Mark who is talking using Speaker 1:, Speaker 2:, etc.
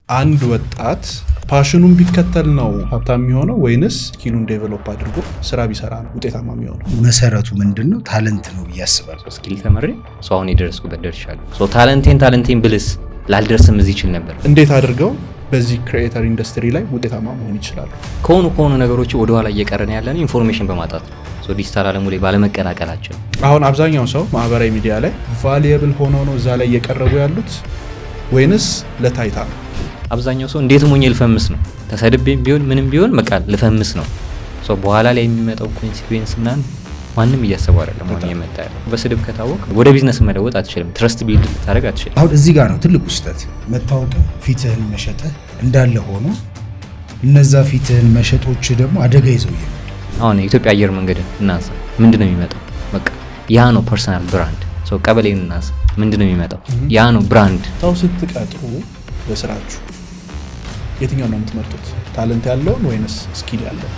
Speaker 1: አንድ ወጣት ፓሽኑን ቢከተል ነው ሀብታም የሚሆነው ወይንስ ስኪሉን ዴቨሎፕ አድርጎ ስራ ቢሰራ ነው ውጤታማ የሚሆነው?
Speaker 2: መሰረቱ ምንድነው? ታለንት ነው ብዬ አስባለሁ።
Speaker 3: ስኪል ተመሬ ሰው አሁን የደረስኩበት ደርሻለሁ። ታለንቴን ብልስ ላልደርስም እዚህ ይችል ነበር።
Speaker 1: እንዴት አድርገው በዚህ ክሪኤተር ኢንዱስትሪ ላይ ውጤታማ መሆን ይችላሉ?
Speaker 3: ከሆኑ ነገሮች ወደ ኋላ እየቀረን ያለን ኢንፎርሜሽን በማጣት ነው። ዲጂታል ዓለሙ ላይ ባለመቀላቀላችን
Speaker 1: አሁን አብዛኛው ሰው ማህበራዊ ሚዲያ ላይ ቫልዩብል ሆኖ ነው እዛ ላይ እየቀረቡ ያሉት ወይንስ ለታይታ ነው?
Speaker 3: አብዛኛው ሰው እንዴት ሞኝ ልፈምስ ነው፣ ተሰድቤም ቢሆን ምንም ቢሆን በቃ ልፈምስ ነው። በኋላ ላይ የሚመጣው ኮንሲኩዌንስ ምናምን ማንም እያሰበው አይደለም። አሁን እየመጣ ያለው በስድብ ከታወቅ ወደ ቢዝነስ መለወጥ አትችልም። ትረስት ቢልድ ልታደርግ አትችልም።
Speaker 2: አሁን እዚህ ጋር ነው ትልቁ ስህተት። መታወቅህ ፊትህን መሸጥህ እንዳለ ሆኖ እነዛ ፊትህን መሸጦች ደግሞ አደጋ ይዘው ይሄ
Speaker 3: አሁን የኢትዮጵያ አየር መንገድ እናንሳ፣ ምንድነው የሚመጣው? በቃ ያ ነው ፐርሰናል ብራንድ። ቀበሌን እናንሳ፣ ምንድነው የሚመጣው? ያ ነው ብራንድ።
Speaker 1: ሰው ስትቀጥሩ በስራችሁ የትኛው ነው የምትመርጡት? ታለንት ያለውን ወይንስ ስኪል ያለውን?